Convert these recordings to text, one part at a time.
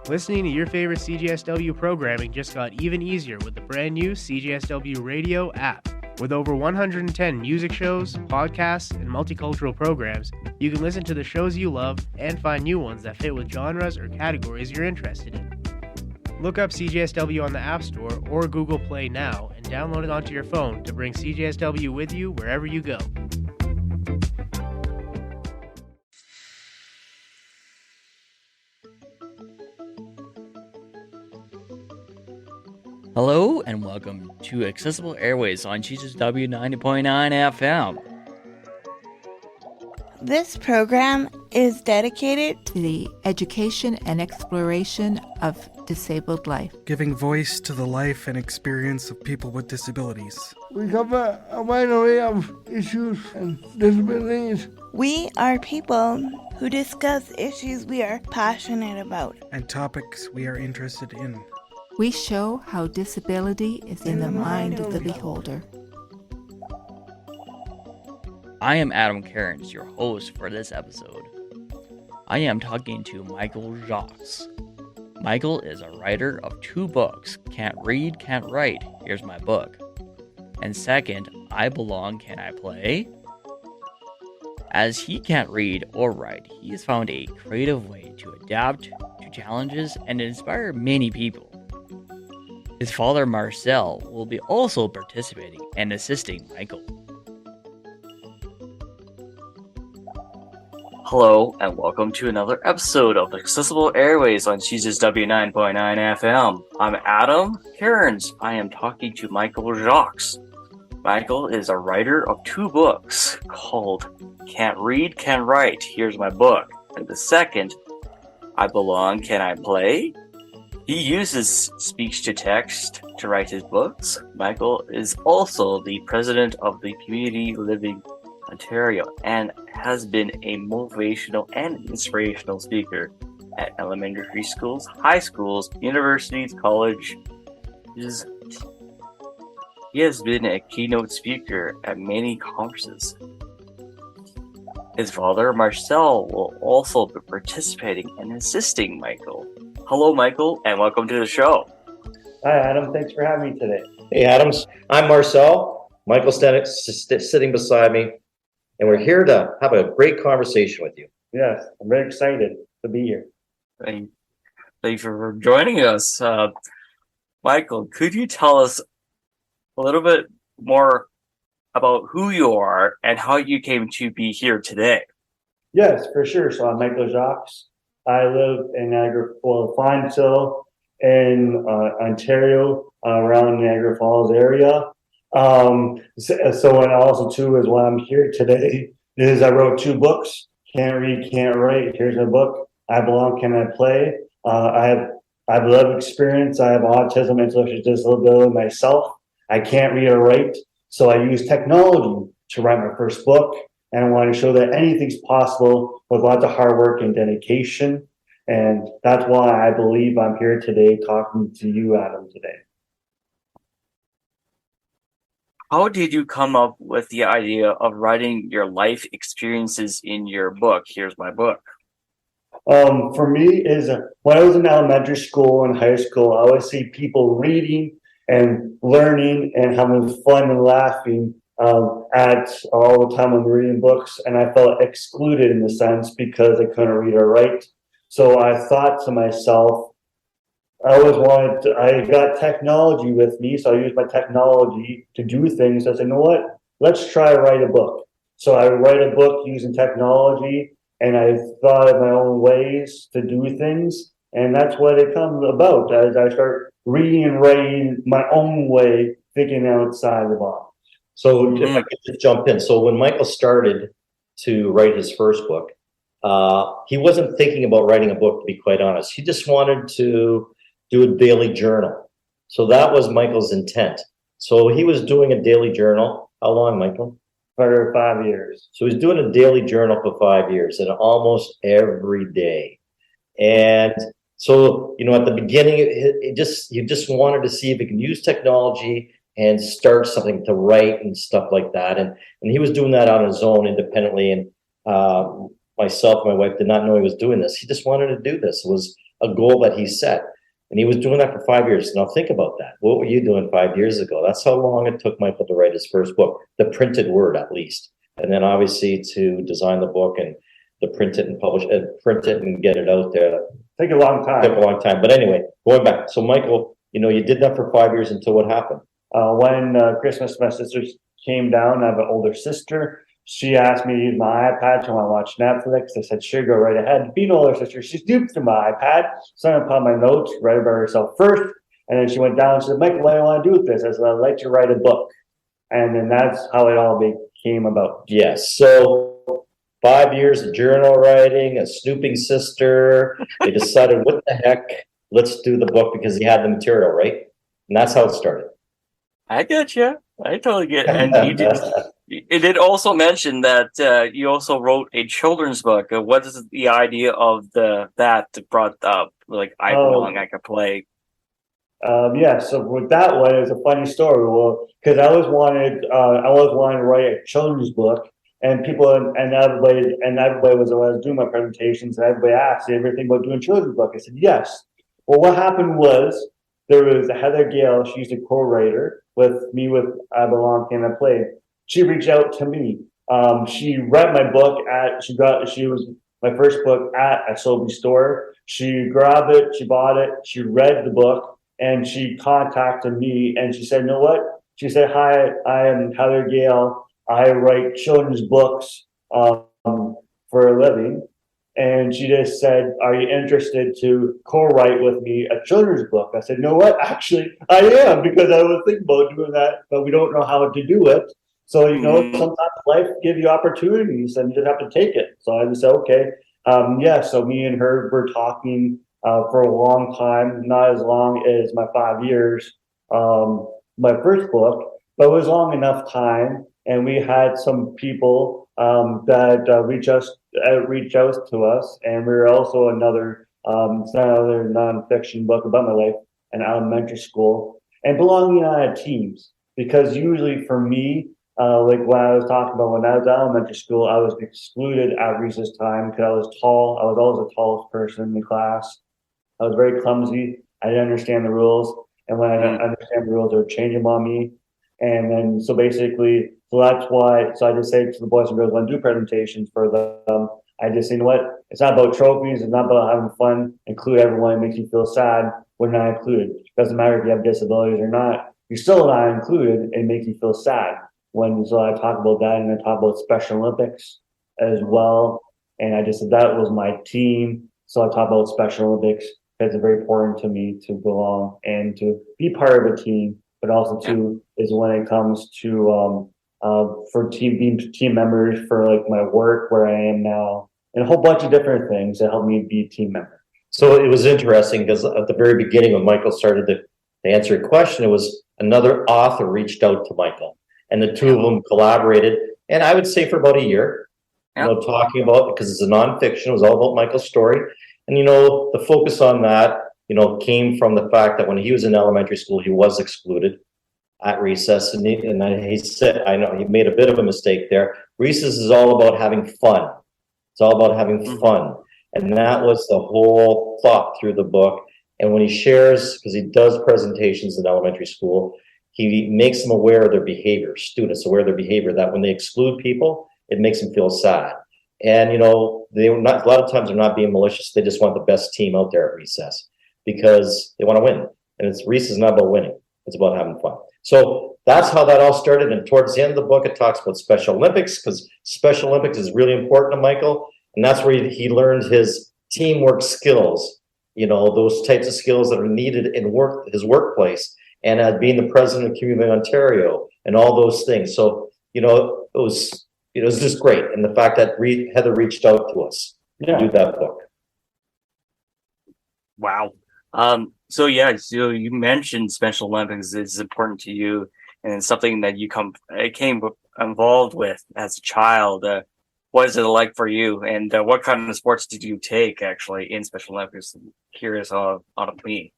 Listening to your favorite CJSW programming just got even easier with the brand new CJSW Radio app. With over 110 music shows, podcasts, and multicultural programs, you can listen to the shows you love and find new ones that fit with genres or categories you're interested in. Look up CJSW on the App Store or Google Play now and download it onto your phone to bring CJSW with you wherever you go. Hello and welcome to Accessible Airwaves on CJSW 90.9 FM. This program is dedicated to the education and exploration of disabled life, giving voice to the life and experience of people with disabilities. We cover a wide array of issues and disabilities. We are people who discuss issues we are passionate about and topics we are interested in. We show how disability is in the mind of the beholder. I am Adam Cairns, your host for this episode. I am talking to Michael Jacques. Michael is a writer of 2 books, Can't Read, Can't Write, Here's My Book. And second, I Belong, Can I Play? As he can't read or write, he has found a creative way to adapt to challenges and inspire many people. His father, Marcel, will be also participating and assisting Michael. Hello, and welcome to another episode of Accessible Airways on CJSW 9.9 FM. I'm Adam Cairns. I am talking to Michael Jacques. Michael is a writer of 2 books called Can't Read, Can't Write, Here's My Book. And the second, I Belong, Can I Play? He uses speech-to-text to write his books. Michael is also the president of the Community Living Ontario and has been a motivational and inspirational speaker at elementary schools, high schools, universities, colleges. He has been a keynote speaker at many conferences. His father, Marcel, will also be participating and assisting Michael. Hello, Michael, and welcome to the show. Hi, Adam. Thanks for having me today. Hey, Adams. I'm Marcel. Michael's sitting beside me, and we're here to have a great conversation with you. Yes, I'm very excited to be here. Thank you for joining us. Michael, could you tell us a little bit more about who you are and how you came to be here today? Yes, for sure. So I'm Michael Jacques. I live in Niagara Falls, Fonthill in Ontario, around Niagara Falls area. So and also too is why I'm here today is I wrote 2 books, Can't Read, Can't Write. Here's my book, I Belong, Can I Play? I have a lot of experience. I have autism, intellectual disability myself. I can't read or write, so I use technology to write my first book. And I want to show that anything's possible with lots of hard work and dedication. And that's why I believe I'm here today talking to you, Adam, today. How did you come up with the idea of writing your life experiences in your book, Here's My Book? For me, is when I was in elementary school and high school, I always see people reading and learning and having fun and laughing at all the time when reading books, and I felt excluded in a sense because I couldn't read or write. So I thought to myself, I got technology with me, so I used my technology to do things. I said, you know what? Let's try to write a book. So I write a book using technology, and I thought of my own ways to do things, and that's what it comes about as I start reading and writing my own way, thinking outside the box. So if I could just jump in. So when Michael started to write his first book, he wasn't thinking about writing a book, to be quite honest. He just wanted to do a daily journal. So that was Michael's intent. So he was doing a daily journal. How long, Michael? For 5 years. So he's doing a daily journal for 5 years and almost every day. And so, at the beginning, he just wanted to see if he could use technology and start something to write and stuff like that. And he was doing that on his own independently. And myself and my wife did not know he was doing this. He just wanted to do this. It a goal that he set. And he was doing that for 5 years. Now think about that. What were you doing 5 years ago? That's how long it took Michael to write his first book, the printed word at least. And then obviously to design the book and to print it and publish it, print it and get it out there. Take a long time. Took a long time. But anyway, going back. So Michael, you did that for 5 years until what happened? When Christmas, my sisters came down. I have an older sister. She asked me to use my iPad to watch Netflix. I said, sure, go right ahead. Being an older sister, she snooped through my iPad, signed up on my notes, read about herself first. And then she went down and said, Michael, what do you want to do with this? I said, I'd like to write a book. And then that's how it all came about. Yes. So 5 years of journal writing, a snooping sister. They decided, what the heck? Let's do the book because he had the material, right? And that's how it started. I get you. I totally get it. And it did also mention that you also wrote a children's book. What is the idea of that brought up? Like, I belong, I could play. So with that one, it's a funny story. Well, because I always wanted to write a children's book, and people and everybody was when I was doing my presentations, and everybody asked everything about doing a children's book. I said yes. Well, what happened was there was a Heather Gale. She used to co-writer with me with I Belong and I Played. She reached out to me. She read my book she was my first book at a Sobeys store. She grabbed it, she bought it, she read the book, and she contacted me and she said, you know what? She said, hi, I am Heather Gale. I write children's books for a living. And she just said, are you interested to co-write with me a children's book? I said, you know what? Actually, I am, because I was thinking about doing that, but we don't know how to do it. So, sometimes life gives you opportunities and you just have to take it. So I just said, okay. So me and her were talking for a long time, not as long as my 5 years, my first book, but it was long enough time. And we had some people that reach out to us, and we were also another nonfiction book about my life in elementary school and belonging on teams. Because usually for me, like when I was talking about when I was in elementary school, I was excluded at recess time because I was tall. I was always the tallest person in the class. I was very clumsy. I didn't understand the rules, and when I didn't understand the rules, they would change them on me. And then so that's why. So I just say to the boys and girls when I do presentations for them, I just say, you know what? It's not about trophies. It's not about having fun. Include everyone. It makes you feel sad when not included. It doesn't matter if you have disabilities or not. You're still not included, and it makes you feel sad. So I talk about that, and I talk about Special Olympics as well. And I just said that was my team. So I talk about Special Olympics. It's very important to me to belong and to be part of a team, but also too is when it comes to for being team members for like my work where I am now, and a whole bunch of different things that help me be a team member. So it was interesting because at the very beginning when Michael started to answer your question, it was another author reached out to Michael, and the two of them collaborated. And I would say for about a year, talking about, because it's a nonfiction, it was all about Michael's story. And, the focus on that, came from the fact that when he was in elementary school, he was excluded at recess. And he said, I know he made a bit of a mistake there. Recess is all about having fun. It's all about having fun. And that was the whole thought through the book. And when he shares, because he does presentations in elementary school, he makes them aware of their behavior, students aware of their behavior, that when they exclude people, it makes them feel sad. And, they were not, a lot of times they're not being malicious. They just want the best team out there at recess because they want to win. And recess is not about winning. It's about having fun. So that's how that all started. And towards the end of the book, it talks about Special Olympics, because Special Olympics is really important to Michael. And that's where he learned his teamwork skills, those types of skills that are needed in his workplace, and being the president of Community Ontario and all those things. So, it was just great. And the fact that Heather reached out to us to do that book. Wow. So you mentioned Special Olympics is important to you, and it's something that you came involved with as a child. What is it like for you, and what kind of sports did you take actually in Special Olympics? I'm curious on me.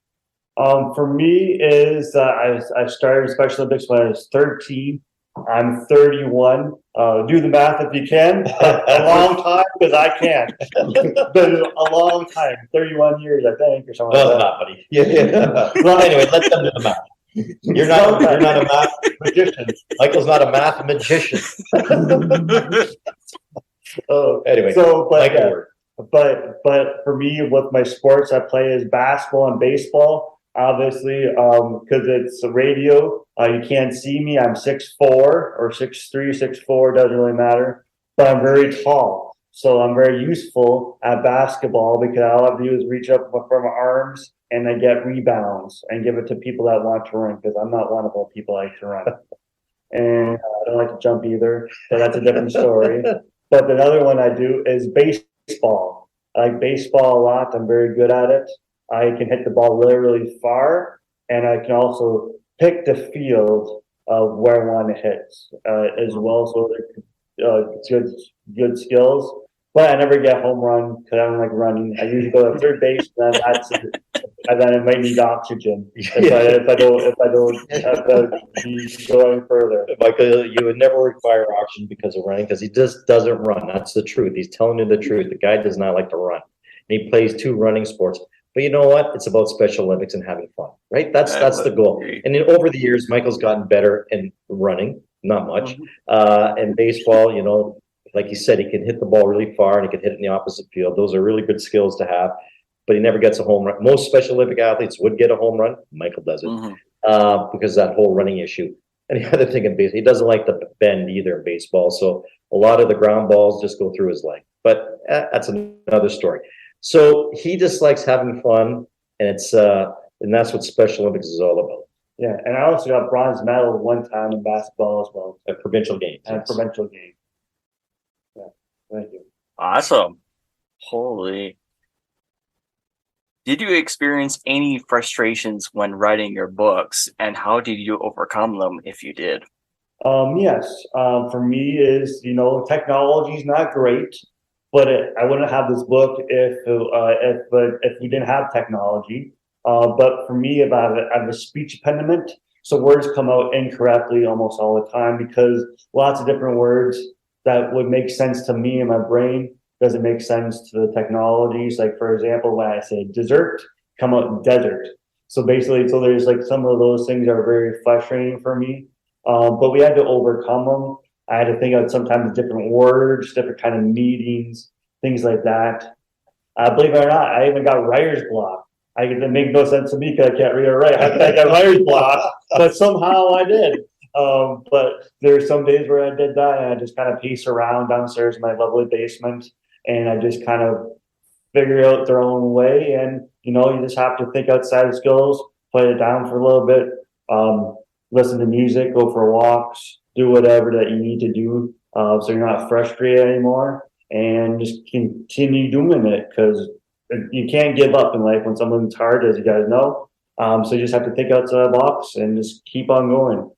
For me is I started Special Olympics when I was 13. I'm 31. Do the math if you can. A long time because I can't. But a long time, 31 years, I think, or something Well, like that. not, buddy. Yeah. Well, anyway, let them do the math. You're not a math magician. Michael's not a math magician. Anyway, So, Michael, but for me, with my sports, I play is basketball and baseball. Obviously, because it's a radio, you can't see me. I'm 6'4" or 6'3", 6'4", doesn't really matter. But I'm very tall, so I'm very useful at basketball because all I have to do is reach up from my arms and I get rebounds and give it to people that want to run because I'm not one of those people that like to run. And I don't like to jump either, but that's a different story. But another one I do is baseball. I like baseball a lot. I'm very good at it. I can hit the ball really, really far, and I can also pick the field of where I want to hit as well. So they're good skills. But I never get home run because I don't like running. I usually go to third base, and then I might need oxygen if I don't have to be going further. Michael, you would never require oxygen because of running because he just doesn't run. That's the truth. He's telling you the truth. The guy does not like to run. And he plays 2 running sports. But you know what? It's about Special Olympics and having fun, right? That's the goal. And then over the years, Michael's gotten better in running, not much. And baseball, you know, like you said, he can hit the ball really far and he can hit it in the opposite field. Those are really good skills to have. But he never gets a home run. Most Special Olympic athletes would get a home run. Michael doesn't because of that whole running issue. And the other thing in baseball, he doesn't like the bend either in baseball. So a lot of the ground balls just go through his leg. But that's another story. So he just likes having fun, and and that's what Special Olympics is all about. Yeah, and I also got bronze medal one time in basketball as well. At provincial games. At provincial games. Yeah, thank you. Awesome. Holy. Did you experience any frustrations when writing your books, and how did you overcome them if you did? Yes. For me is, technology is not great. But I wouldn't have this book if we didn't have technology. But for me, I have a speech impediment, so words come out incorrectly almost all the time because lots of different words that would make sense to me in my brain doesn't make sense to the technologies. Like for example, when I say dessert, come out desert. So basically, there's like some of those things are very frustrating for me. But we had to overcome them. I had to think of sometimes different words, different kind of meetings, things like that. Believe it or not, I even got writer's block. It makes no sense to me because I can't read or write. I got writer's block, but somehow I did. But there's some days where I did that, and I just kind of pace around downstairs in my lovely basement, and I just kind of figure out their own way. And you just have to think outside the skills, play it down for a little bit, listen to music, go for walks. Do whatever that you need to do so you're not frustrated anymore and just continue doing it because you can't give up in life when something's hard, as you guys know. So you just have to think outside the box and just keep on going.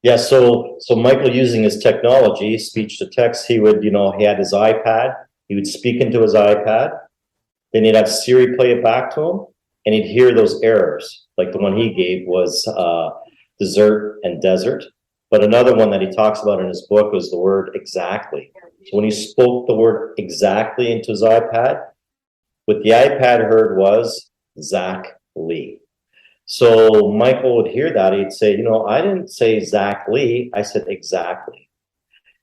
Yeah, so Michael using his technology, speech to text, he would, he had his iPad, he would speak into his iPad, then he'd have Siri play it back to him, and he'd hear those errors. Like the one he gave was dessert and desert. But another one that he talks about in his book was the word exactly. So when he spoke the word exactly into his iPad, what the iPad heard was Zach Lee. So Michael would hear that. He'd say, I didn't say Zach Lee. I said exactly.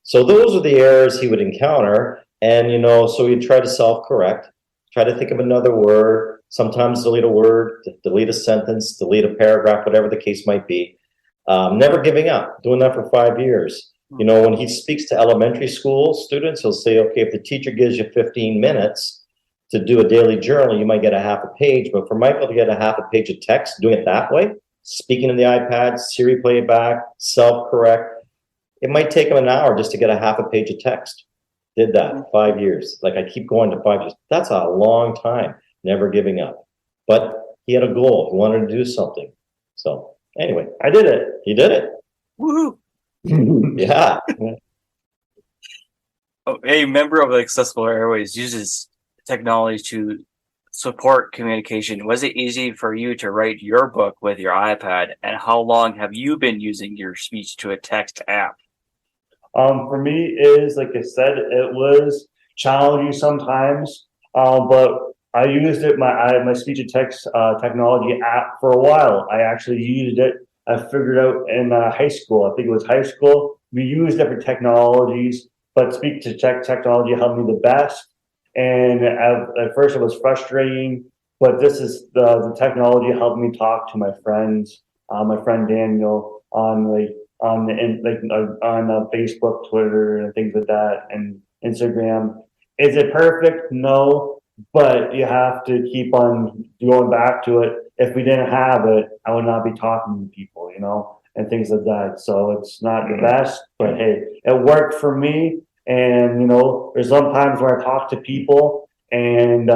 So those are the errors he would encounter. And, so he'd try to self-correct, try to think of another word, sometimes delete a word, delete a sentence, delete a paragraph, whatever the case might be. Never giving up, doing that for 5 years. When he speaks to elementary school students, he'll say, okay, if the teacher gives you 15 minutes to do a daily journal, you might get a half a page. But for Michael to get a half a page of text, doing it that way, speaking in the iPad, Siri play it back, self-correct, it might take him an hour just to get a half a page of text. Did that 5 years. Like I keep going to 5 years. That's a long time, never giving up. But he had a goal. He wanted to do something. So anyway, I did it. He did it. Woohoo! Yeah. A member of Accessible Airways uses technology to support communication? Was it easy for you to write your book with your iPad? And how long have you been using your speech to a text app? For me, is like I said, it was challenging sometimes, but I used it my speech and text technology app for a while. I actually used it. I figured out in high school. I think it was high school. We used different technologies, but speech to text technology helped me the best. And at first, it was frustrating, but this is the technology helped me talk to my friends. My friend Daniel on Facebook, Twitter, and things like that, and Instagram. Is it perfect? No, but you have to keep on going back to it. If we didn't have it, I would not be talking to people, and things like that. So it's not the best, but hey, it worked for me. And there's sometimes where I talk to people, and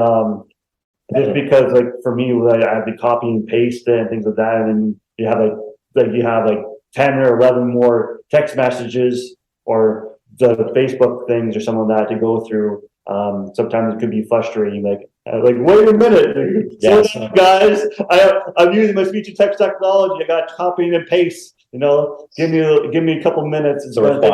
just because, like, for me, I have to copy and paste it and things like that, and then you have like 10 or 11 more text messages or the Facebook things or some of that to go through. Sometimes it could be frustrating. Like wait a minute, slow down, guys. I'm using my speech and text technology. I got copying and paste. Give me a couple minutes. It's going to take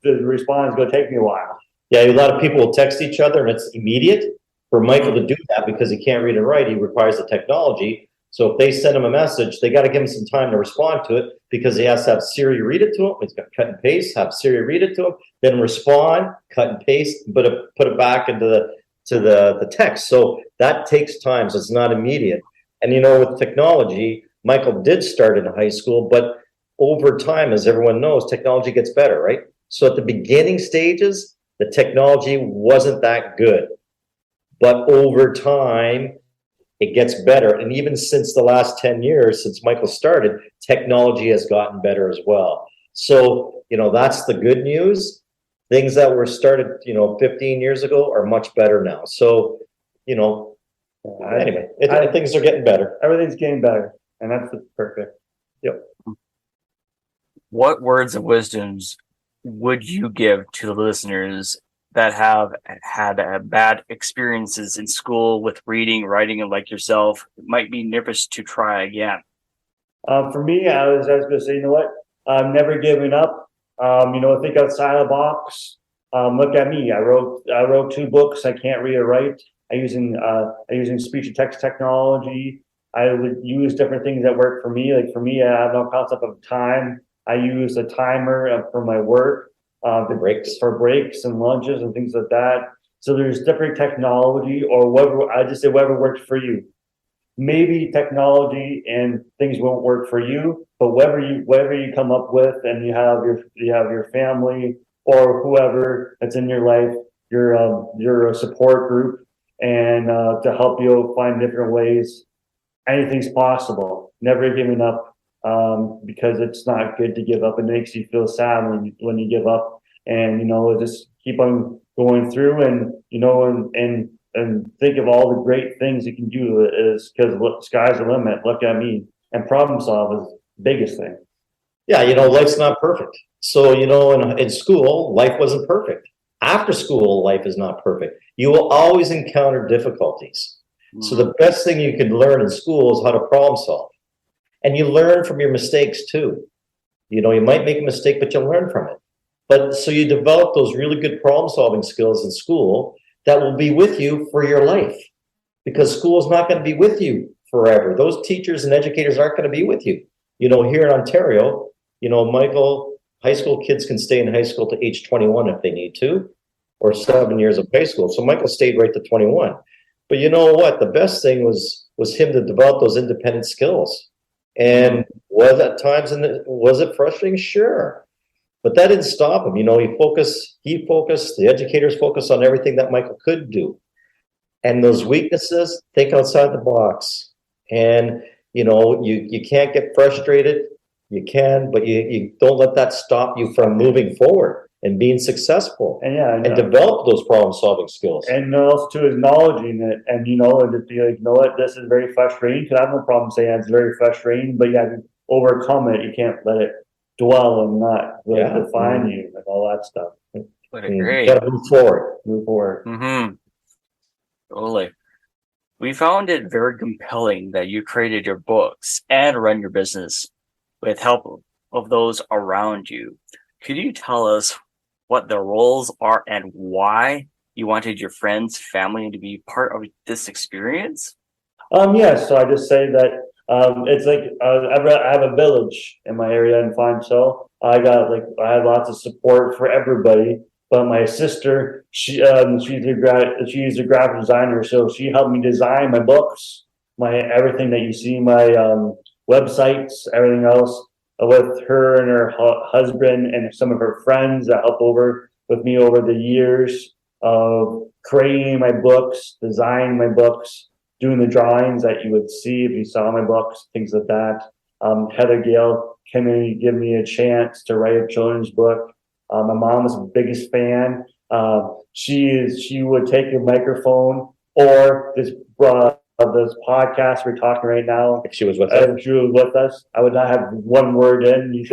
the response is going to take me a while. Yeah, a lot of people will text each other, and it's immediate. For Michael to do that, because he can't read and write, he requires the technology. So if they send him a message, they got to give him some time to respond to it, because he has to have Siri read it to him. He's got to cut and paste, have Siri read it to him, then respond, cut and paste, put it back into the text. So that takes time. So it's not immediate. And with technology, Michael did start in high school, but over time, as everyone knows, technology gets better, right? So at the beginning stages, the technology wasn't that good, but over time, it gets better. And even since the last 10 years, since Michael started, technology has gotten better as well. So, that's the good news. Things that were started, 15 years ago are much better now. So, anyway, things are getting better. Everything's getting better, and that's perfect. Yep. What words of wisdoms would you give to the listeners that have had bad experiences in school with reading, writing, and like yourself, might be nervous to try again? For me, I was going to say, I'm never giving up. Think outside the box. Look at me. I wrote 2 books. I can't read or write. I'm using speech and text technology. I would use different things that work for me. Like for me, I have no concept of time. I use a timer for my work. The breaks and lunches and things like that. So there's different technology, or whatever works for you. Maybe technology and things won't work for you, but whatever you come up with, and you have your family or whoever that's in your life, you're a support group, and to help you find different ways. Anything's possible. Never giving up. Because it's not good to give up. It makes you feel sad when you give up, and just keep on going through, and and think of all the great things you can do. Is because sky's the limit. Look at me, and problem solve is the biggest thing. Yeah, life's not perfect. So in school, life wasn't perfect. After school, life is not perfect. You will always encounter difficulties. So the best thing you can learn in school is how to problem solve. And you learn from your mistakes too. You might make a mistake, but you'll learn from it. But so you develop those really good problem solving skills in school that will be with you for your life, because school is not going to be with you forever. Those teachers and educators aren't going to be with you. Here in Ontario, Michael, high school kids can stay in high school to age 21 if they need to, or 7 years of high school. So Michael stayed right to 21. But you know what? The best thing was him to develop those independent skills. And was it frustrating? Sure. But that didn't stop him. He focused, the educators focused on everything that Michael could do. And those weaknesses, think outside the box. And, you can't get frustrated. You can, but you don't let that stop you from moving forward and being successful, and develop those problem-solving skills. And also to acknowledging it, and and to be like, what, this is very frustrating. Because I have no problem saying it's very frustrating, but you have to overcome it. You can't let it dwell and not define you, and all that stuff. What a great. You gotta move forward. Move forward. Mm-hmm. Totally. We found it very compelling that you created your books and run your business with help of those around you. Could you tell us what the roles are and why you wanted your friends, family to be part of this experience? Yes, so I just say that it's like I have a village in my area in Foncho. I had lots of support for everybody, but my sister, she's a graphic designer, so she helped me design my books, my everything that you see, my websites, everything else. With her and her husband and some of her friends that helped over with me over the years of creating my books, designing my books, doing the drawings that you would see if you saw my books, things like that. Heather Gale came in and give me a chance to write a children's book. My mom was the biggest fan. She would take a microphone or this podcast we're talking right now. If she was with us. If she was with us, I would not have one word in. If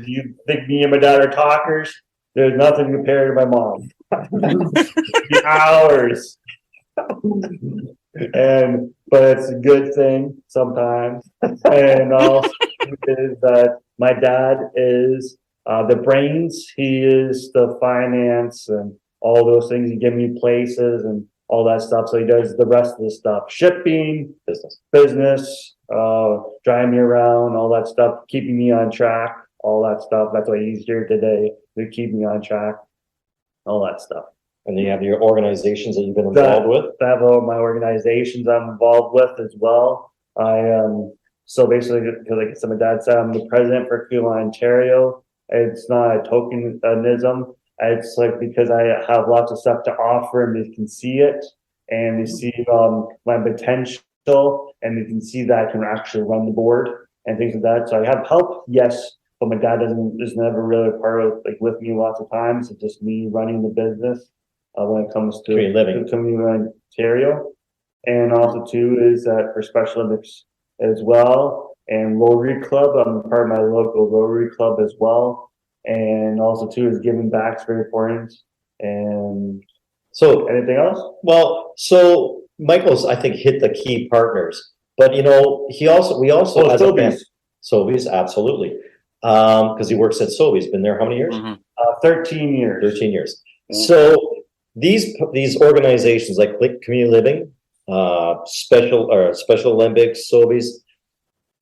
you think me and my dad are talkers, there's nothing compared to my mom. Hours. But it's a good thing sometimes. And also is that my dad is the brains. He is the finance and all those things. He give me places and all that stuff. So he does the rest of the stuff: shipping, business, driving me around, all that stuff, keeping me on track, all that stuff. That's why he's here today, to keep me on track, all that stuff. And then you have your organizations that you've been involved with? I have all my organizations I'm involved with as well. So basically, because like some of Dad said, I'm the president for Cool, Ontario. It's not a tokenism. It's like because I have lots of stuff to offer and they can see it and they see my potential and they can see that I can actually run the board and things like that. So I have help, yes, but my dad is never really a part of like with me lots of times. It's just me running the business when it comes to Community Ontario. And also too is that for Special Olympics as well and Rotary Club. I'm part of my local Rotary Club as well. And also too is giving back is very important. And so anything else? Well, so Michael's I think hit the key partners, but we also has Sobeys, absolutely. Because he works at Sobeys, been there how many years? 13 years. 13 years. Mm-hmm. So these organizations like Community Living, Special Olympics, Sobeys,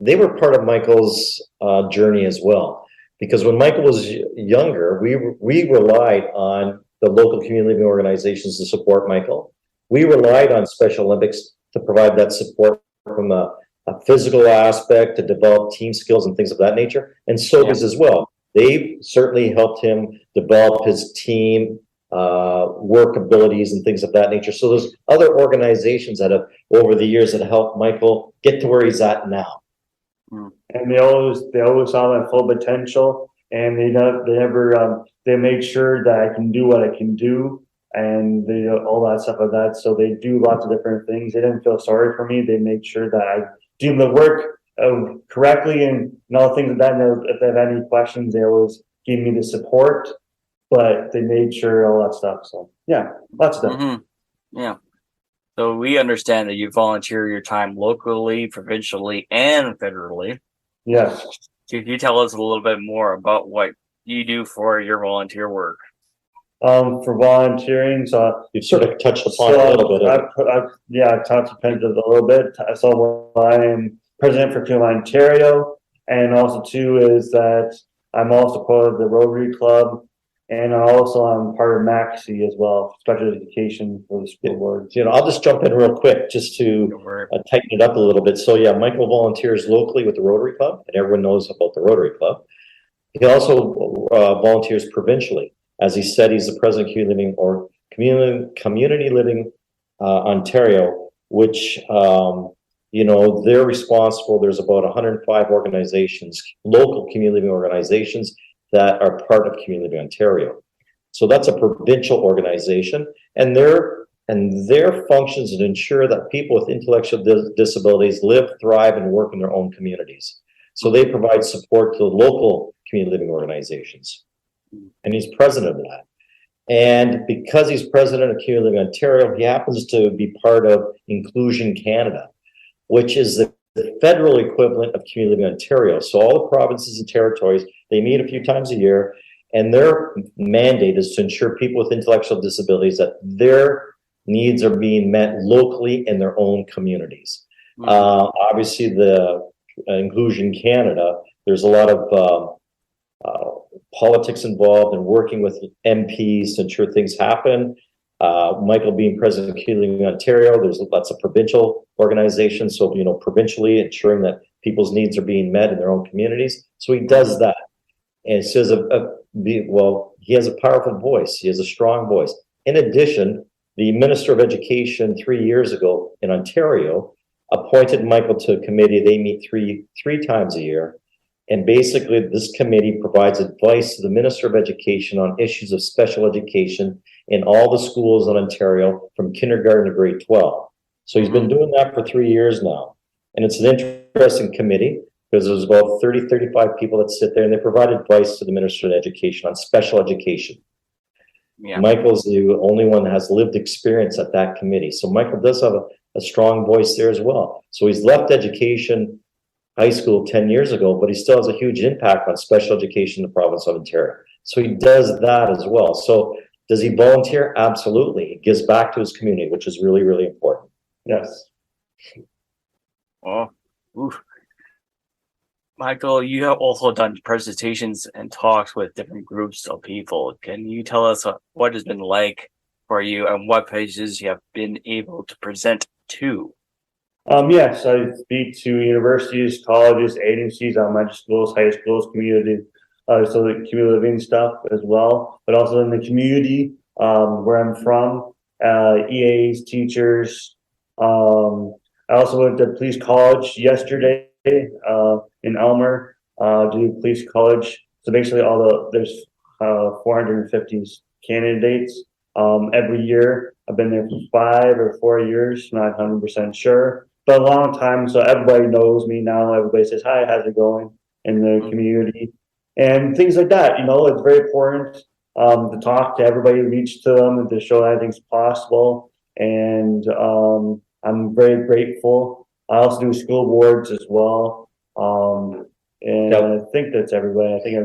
they were part of Michael's journey as well. Because when Michael was younger, we relied on the local community living organizations to support Michael. We relied on Special Olympics to provide that support from a physical aspect, to develop team skills and things of that nature. And Sobeys as well. They certainly helped him develop his team, work abilities and things of that nature. So there's other organizations that have, over the years, that helped Michael get to where he's at now. And they always saw my full potential, and they made sure that I can do what I can do, and they all that stuff like that. So they do lots of different things. They didn't feel sorry for me. They made sure that I do the work correctly and all things like that. And if they have any questions, they always give me the support. But they made sure all that stuff. So yeah, lots of stuff. Mm-hmm. Yeah. So we understand that you volunteer your time locally, provincially, and federally. Yes. Could you tell us a little bit more about what you do for your volunteer work? For volunteering, so you've sort of touched upon a little bit. I touched upon it a little bit. So I am president for Cool, Ontario, and also too is that I'm also part of the Rotary Club. And also I'm part of MAXI as well, Special Education for the School Board. I'll just jump in real quick just to tighten it up a little bit. So yeah, Michael volunteers locally with the Rotary Club, and everyone knows about the Rotary Club. He also volunteers provincially. As he said, he's the president of Community Living Ontario, which they're responsible. There's about 105 organizations, local community living organizations, that are part of Community Ontario. So that's a provincial organization, and their functions to ensure that people with intellectual disabilities live, thrive, and work in their own communities. So they provide support to the local community living organizations. And he's president of that. And because he's president of Community Living Ontario, he happens to be part of Inclusion Canada, which is the federal equivalent of Community Living Ontario. So all the provinces and territories, they meet a few times a year, and their mandate is to ensure people with intellectual disabilities that their needs are being met locally in their own communities. Obviously, the Inclusion Canada, there's a lot of politics involved in working with MPs to ensure things happen. Michael being president of Community Living Ontario, there's lots of provincial organizations, so provincially ensuring that people's needs are being met in their own communities. So he does that, and so he has a powerful voice. He has a strong voice. In addition, the Minister of Education 3 years ago in Ontario appointed Michael to a committee. They meet three times a year. And basically, this committee provides advice to the Minister of Education on issues of special education in all the schools in Ontario from kindergarten to grade 12. So he's been doing that for 3 years now. And it's an interesting committee because there's about 35 people that sit there, and they provide advice to the Minister of Education on special education. Yeah. Michael's the only one that has lived experience at that committee. So Michael does have a strong voice there as well. So he's left education high school 10 years ago, but he still has a huge impact on special education in the province of Ontario. So he does that as well. So does he volunteer? Absolutely. He gives back to his community, which is really, really important. Yes. Oh, oof. Michael, you have also done presentations and talks with different groups of people. Can you tell us what it's been like for you and what places you have been able to present to? Yes, I speak to universities, colleges, agencies, elementary schools, high schools, community, so the community living stuff as well, but also in the community where I'm from, EAs, teachers. I also went to police college yesterday in Elmer, do police college. So basically there's 450 candidates every year. I've been there for 5 or 4 years, not 100% sure. But a long time, so everybody knows me now. Everybody says, hi, how's it going in the community? And things like that, it's very important to talk to everybody, reach to them, and to show that everything's possible. And I'm very grateful. I also do school boards as well. And I think that's everybody. I think I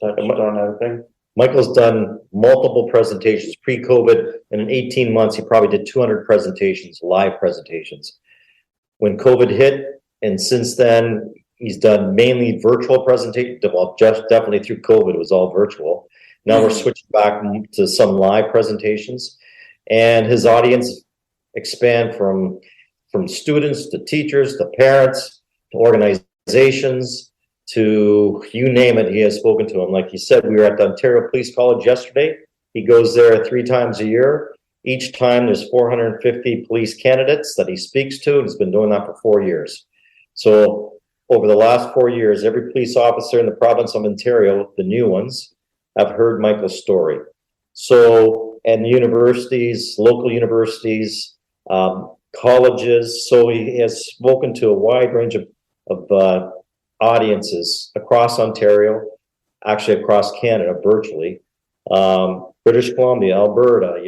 touched on everything. Michael's done multiple presentations pre-COVID, and in 18 months, he probably did 200 presentations, live presentations. When COVID hit, and since then, he's done mainly virtual presentations. Well, just definitely through COVID, it was all virtual. Now we're switching back to some live presentations, and his audience expand from students to teachers to parents to organizations to you name it. He has spoken to them. Like he said, we were at the Ontario Police College yesterday. He goes there 3 times a year. Each time there's 450 police candidates that he speaks to, and he's been doing that for 4 years. So over the last 4 years, every police officer in the province of Ontario, the new ones, have heard Michael's story. So, and universities, local universities, colleges, so he has spoken to a wide range of audiences across Ontario, actually across Canada, virtually. British Columbia, Alberta,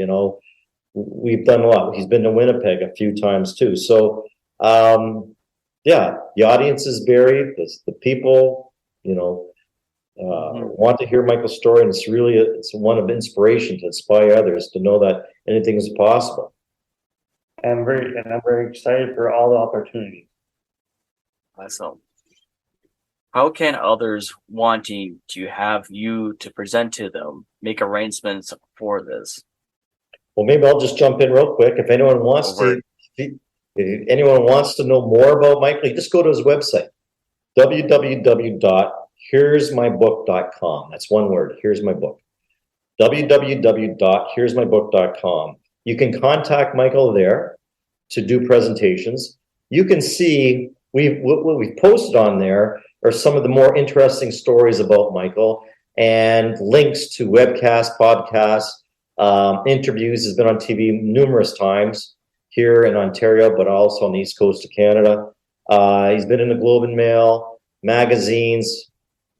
we've done a lot. He's been to Winnipeg a few times too. So, yeah, the audience is varied. The people, want to hear Michael's story, and it's one of inspiration to inspire others to know that anything is possible. And I'm very excited for all the opportunities. Awesome. How can others wanting to have you to present to them make arrangements for this? Well, maybe I'll just jump in real quick. If anyone wants to know more about Michael, you just go to his website, www.here'smybook.com. That's one word, here's my book. www.here'smybook.com. You can contact Michael there to do presentations. You can see what we've posted on there are some of the more interesting stories about Michael and links to webcasts, podcasts, interviews. He's been on TV numerous times here in Ontario, but also on the East Coast of Canada. He's been in the Globe and Mail, magazines,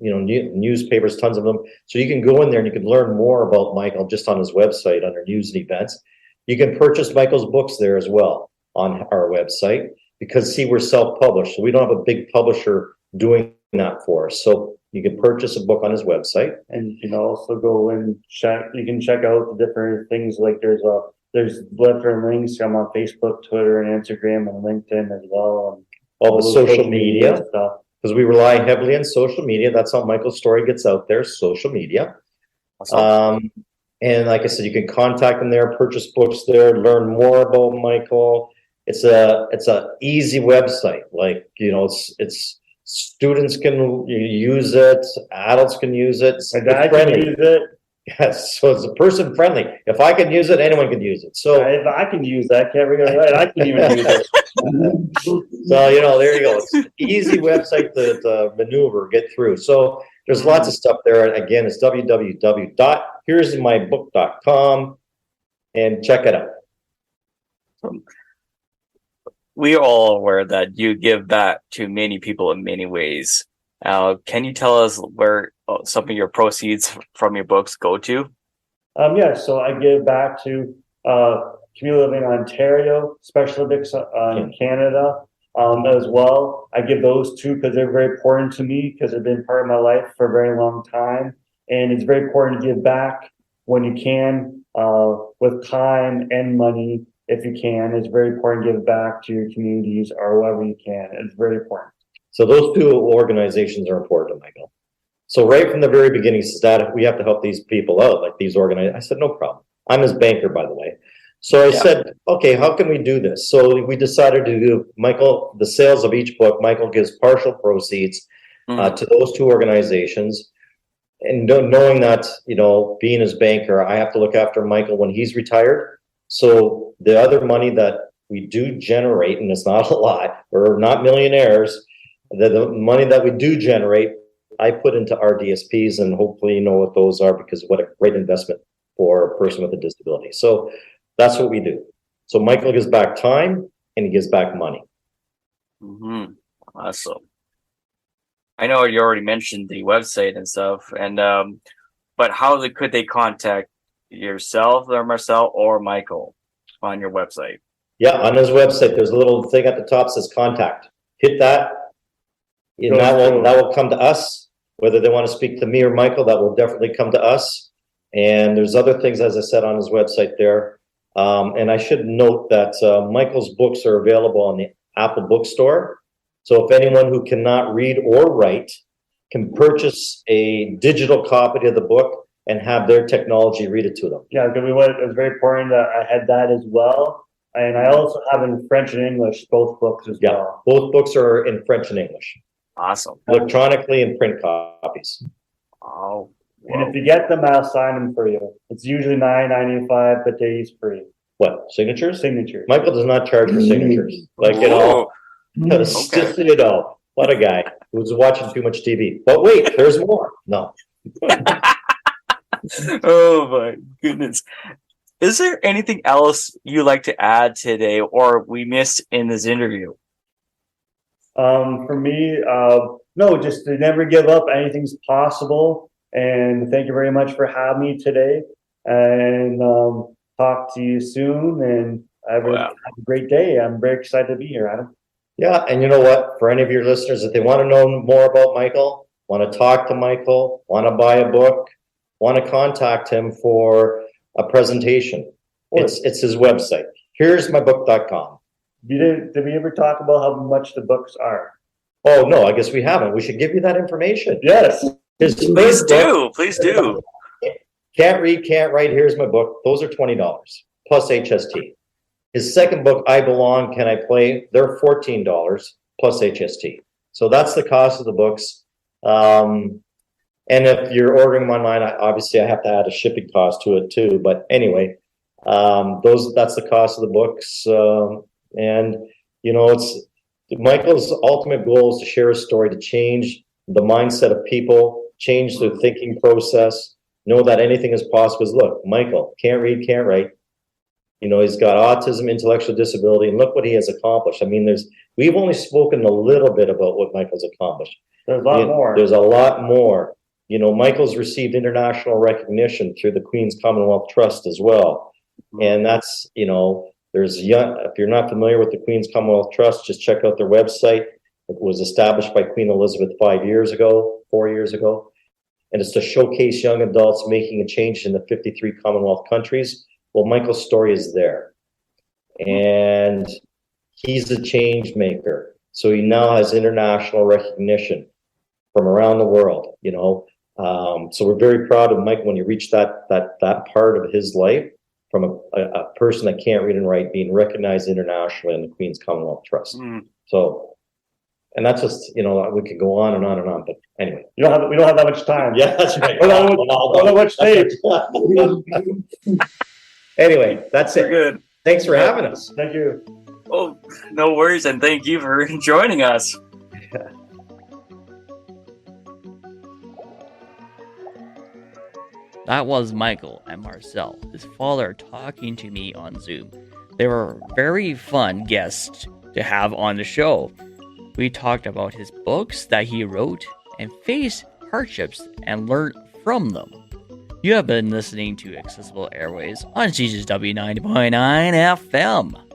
newspapers, tons of them. So you can go in there and you can learn more about Michael just on his website under news and events. You can purchase Michael's books there as well on our website because, see, we're self-published. So we don't have a big publisher doing that for us. So you can purchase a book on his website. And you can also go and check, you can check out the different things, like there's different links on Facebook, Twitter, and Instagram, and LinkedIn as well. And all the social media stuff. Because we rely heavily on social media. That's how Michael's story gets out there, social media. Awesome. And like I said, you can contact him there, purchase books there, learn more about Michael. It's a easy website. Like, it's students can use it, adults can use it. My dad can use it. Yes, so it's a person friendly. If I can use it, anyone can use it. So if I can use that, can't forget right. I can even use it. So there you go. It's an easy website to maneuver, get through. So there's lots of stuff there. Again, it's www.here'smybook.com and check it out. We are all aware that you give back to many people in many ways. Can you tell us where some of your proceeds from your books go to? Yeah, so I give back to community living in Ontario, Special Olympics in Canada as well. I give those two because they're very important to me, because they've been part of my life for a very long time. And it's very important to give back when you can, with time and money, if you can. It's very important to give back to your communities or whoever you can. It's very important. So those two organizations are important to Michael. So right from the very beginning, he says, Dad, we have to help these people out, like these organizations. I said, no problem. I'm his banker, by the way. So I said, okay, how can we do this? So we decided to do, Michael, the sales of each book, Michael gives partial proceeds to those two organizations. And knowing that, being his banker, I have to look after Michael when he's retired. So the other money that we do generate, and it's not a lot, we're not millionaires, the money that we do generate, I put into our DSPs, and hopefully you know what those are, because what a great investment for a person with a disability. So that's what we do. So Michael gives back time and he gives back money. Mm-hmm. Awesome. I know you already mentioned the website and stuff, and but how could they contact yourself or Marcel or Michael on your website? Yeah, on his website, there's a little thing at the top that says contact. Hit that, and that will come to us. Whether they want to speak to me or Michael, that will definitely come to us. And there's other things, as I said, on his website there. And I should note that Michael's books are available on the Apple Bookstore. So if anyone who cannot read or write can purchase a digital copy of the book and have their technology read it to them. Yeah, because it was very important that I had that as well. And I also have in French and English, both books as well. Both books are in French and English. Awesome. Electronically and print copies. Oh. Whoa. And if you get them, I'll sign them for you. It's usually $9.95, but they're free. What, signatures? Signatures. Michael does not charge for signatures. Like, just so you know, what a guy who's watching too much TV. But wait, there's more. No. Oh my goodness. Is there anything else you like to add today or we missed in this interview? For me, no, just to never give up. Anything's possible. And thank you very much for having me today. And talk to you soon. And have a great day. I'm very excited to be here, Adam. Yeah, and you know what? For any of your listeners, if they want to know more about Michael, want to talk to Michael, want to buy a book, want to contact him for a presentation, it's his website. Here's mybook.com. Did we ever talk about how much the books are? Oh, no, I guess we haven't. We should give you that information. Yes. Please do. Can't read, can't write. Here's my book. Those are $20 plus HST. His second book, I Belong, Can I Play? They're $14 plus HST. So that's the cost of the books. And if you're ordering them online, obviously I have to add a shipping cost to it too. But anyway, that's the cost of the books. And it's Michael's ultimate goal is to share his story, to change the mindset of people, change their thinking process, know that anything is possible. Because look, Michael can't read, can't write. He's got autism, intellectual disability, and look what he has accomplished. I mean, We've only spoken a little bit about what Michael's accomplished. There's a lot more. There's a lot more. You know, Michael's received international recognition through the Queen's Commonwealth Trust as well. And that's, you know, if you're not familiar with the Queen's Commonwealth Trust, just check out their website. It was established by Queen Elizabeth 4 years ago. And it's to showcase young adults making a change in the 53 Commonwealth countries. Well, Michael's story is there. And he's a change maker. So he now has international recognition from around the world, you know. So we're very proud of Michael when you reach that part of his life from a person that can't read and write being recognized internationally in the Queen's Commonwealth Trust. So, and that's just, you know, we could go on and on and on, but anyway. We don't have that much time. Yeah, that's right. We don't have much tape. Anyway, that's it. Good. Thanks for having us. Thank you. Oh, no worries, and thank you for joining us. That was Michael and Marcel, his father, talking to me on Zoom. They were very fun guests to have on the show. We talked about his books that he wrote and faced hardships and learned from them. You have been listening to Accessible Airways on CJSW 90.9 FM.